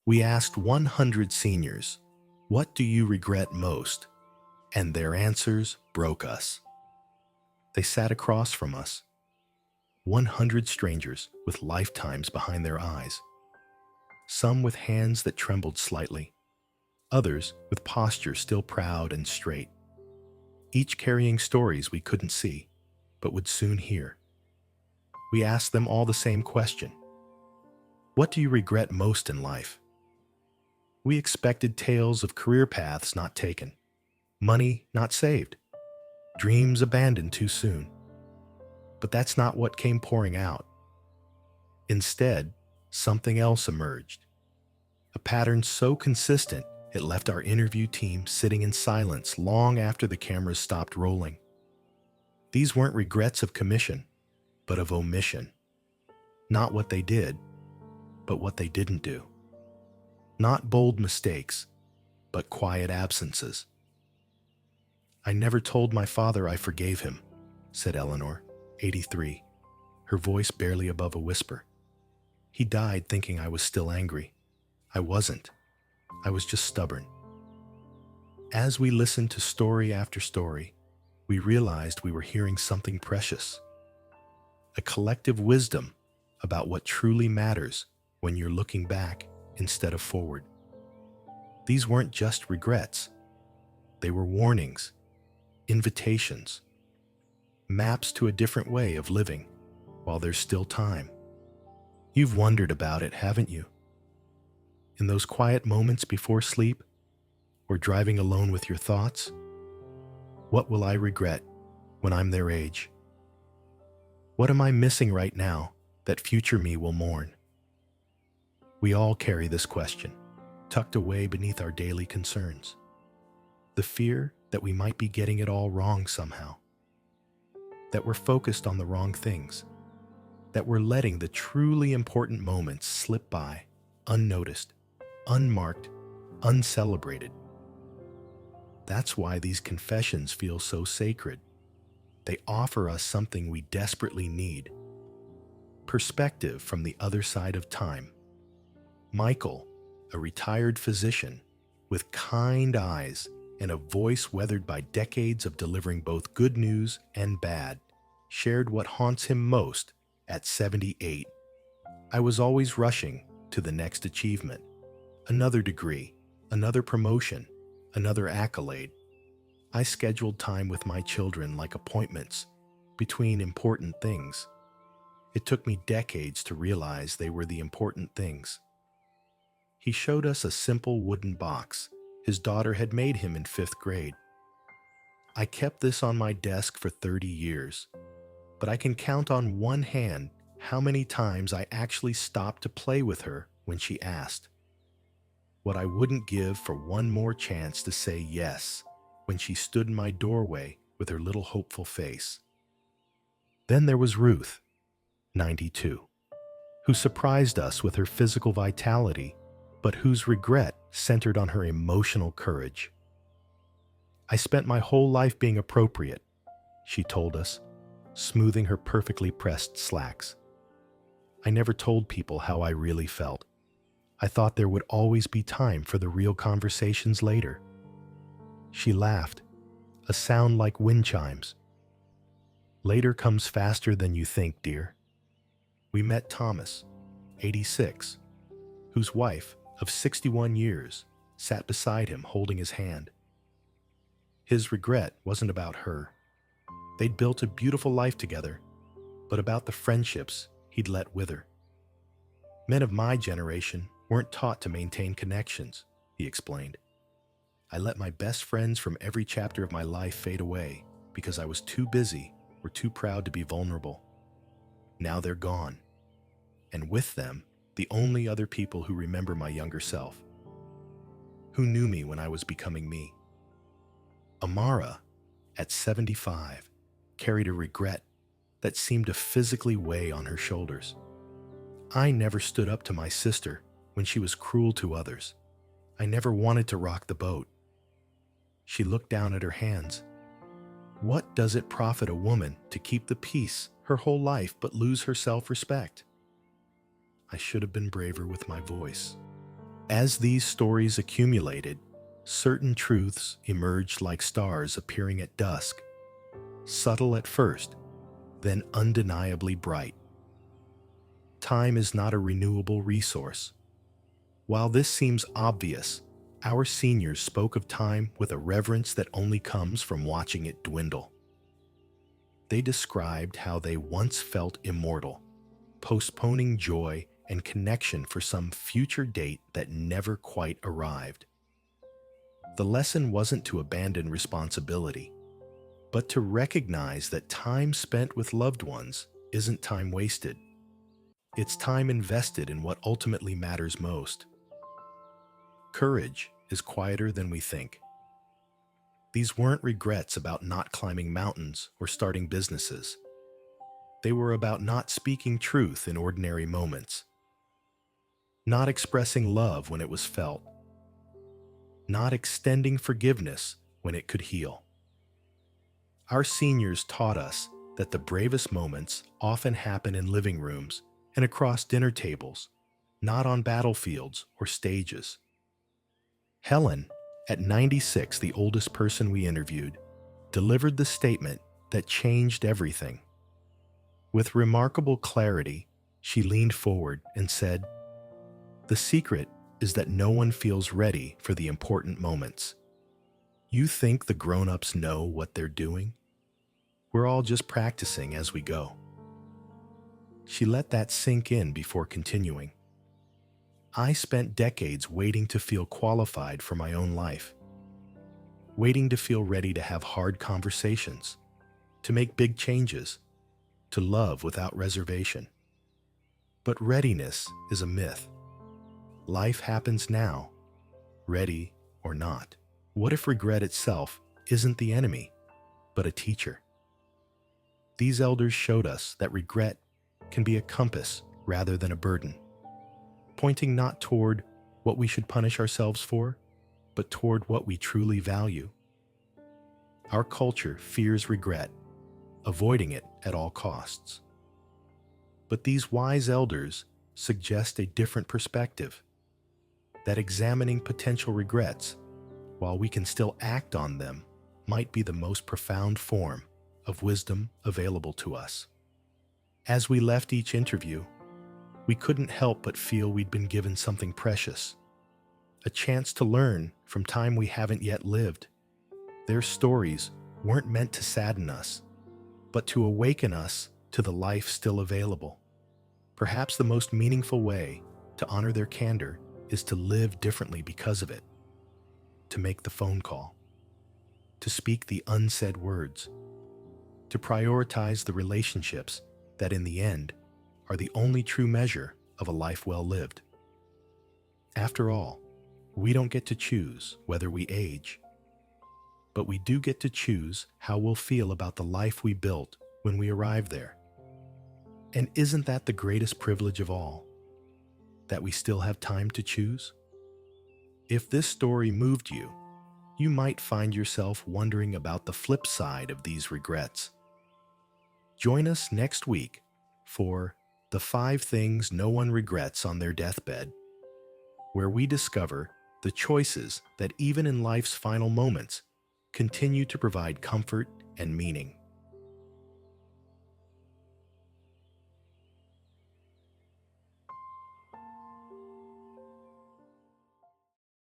We asked 100 seniors, "What do you regret most?" And their answers broke us. They sat across from us, 100 strangers with lifetimes behind their eyes, some with hands that trembled slightly, others with posture still proud and straight, each carrying stories we couldn't see, but would soon hear. We asked them all the same question: what do you regret most in life? We expected tales of career paths not taken, money not saved, dreams abandoned too soon. But that's not what came pouring out. Instead, something else emerged. A pattern so consistent it left our interview team sitting in silence long after the cameras stopped rolling. These weren't regrets of commission, but of omission. Not what they did, but what they didn't do. Not bold mistakes, but quiet absences. "I never told my father I forgave him," said Eleanor, 83, her voice barely above a whisper. "He died thinking I was still angry. I wasn't. I was just stubborn." As we listened to story after story, we realized we were hearing something precious. A collective wisdom about what truly matters when you're looking back instead of forward. These weren't just regrets. They were warnings, invitations, maps to a different way of living while there's still time. You've wondered about it, haven't you? In those quiet moments before sleep, or driving alone with your thoughts? What will I regret when I'm their age? What am I missing right now that future me will mourn? We all carry this question, tucked away beneath our daily concerns. The fear that we might be getting it all wrong somehow. That we're focused on the wrong things. That we're letting the truly important moments slip by, unnoticed, unmarked, uncelebrated. That's why these confessions feel so sacred. They offer us something we desperately need. Perspective from the other side of time. Michael, a retired physician, with kind eyes and a voice weathered by decades of delivering both good news and bad, shared what haunts him most at 78. "I was always rushing to the next achievement, another degree, another promotion, another accolade. I scheduled time with my children like appointments between important things. It took me decades to realize they were the important things." He showed us a simple wooden box his daughter had made him in 5th grade. "I kept this on my desk for 30 years, but I can count on one hand how many times I actually stopped to play with her when she asked. What I wouldn't give for one more chance to say yes when she stood in my doorway with her little hopeful face." Then there was Ruth, 92, who surprised us with her physical vitality, but whose regret centered on her emotional courage. "I spent my whole life being appropriate," she told us, smoothing her perfectly pressed slacks. "I never told people how I really felt. I thought there would always be time for the real conversations later." She laughed, a sound like wind chimes. "Later comes faster than you think, dear." We met Thomas, 86, whose wife, of 61 years, sat beside him holding his hand. His regret wasn't about her. They'd built a beautiful life together, but about the friendships he'd let wither. "Men of my generation weren't taught to maintain connections," he explained. "I let my best friends from every chapter of my life fade away because I was too busy or too proud to be vulnerable. Now they're gone, and with them, the only other people who remember my younger self, who knew me when I was becoming me." Amara, at 75, carried a regret that seemed to physically weigh on her shoulders. "I never stood up to my sister when she was cruel to others. I never wanted to rock the boat." She looked down at her hands. "What does it profit a woman to keep the peace her whole life but lose her self-respect?" I should have been braver with my voice. As these stories accumulated, certain truths emerged like stars appearing at dusk, subtle at first, then undeniably bright. Time is not a renewable resource. While this seems obvious, our seniors spoke of time with a reverence that only comes from watching it dwindle. They described how they once felt immortal, postponing joy and connection for some future date that never quite arrived. The lesson wasn't to abandon responsibility, but to recognize that time spent with loved ones isn't time wasted. It's time invested in what ultimately matters most. Courage is quieter than we think. These weren't regrets about not climbing mountains or starting businesses. They were about not speaking truth in ordinary moments, not expressing love when it was felt, not extending forgiveness when it could heal. Our seniors taught us that the bravest moments often happen in living rooms and across dinner tables, not on battlefields or stages. Helen, at 96, the oldest person we interviewed, delivered the statement that changed everything. With remarkable clarity, she leaned forward and said, "The secret is that no one feels ready for the important moments. You think the grown-ups know what they're doing? We're all just practicing as we go." She let that sink in before continuing. I spent decades waiting to feel qualified for my own life, waiting to feel ready to have hard conversations, to make big changes, to love without reservation. But readiness is a myth. Life happens now, ready or not. What if regret itself isn't the enemy, but a teacher? These elders showed us that regret can be a compass rather than a burden, pointing not toward what we should punish ourselves for, but toward what we truly value. Our culture fears regret, avoiding it at all costs. But these wise elders suggest a different perspective, that examining potential regrets, while we can still act on them, might be the most profound form of wisdom available to us. As we left each interview, we couldn't help but feel we'd been given something precious, a chance to learn from time we haven't yet lived. Their stories weren't meant to sadden us, but to awaken us to the life still available. Perhaps the most meaningful way to honor their candor is to live differently because of it, to make the phone call, to speak the unsaid words, to prioritize the relationships that in the end are the only true measure of a life well lived. After all, we don't get to choose whether we age, but we do get to choose how we'll feel about the life we built when we arrive there. And isn't that the greatest privilege of all, that we still have time to choose? If this story moved you, you might find yourself wondering about the flip side of these regrets. Join us next week for The 5 Things No One Regrets on Their Deathbed, where we discover the choices that even in life's final moments continue to provide comfort and meaning.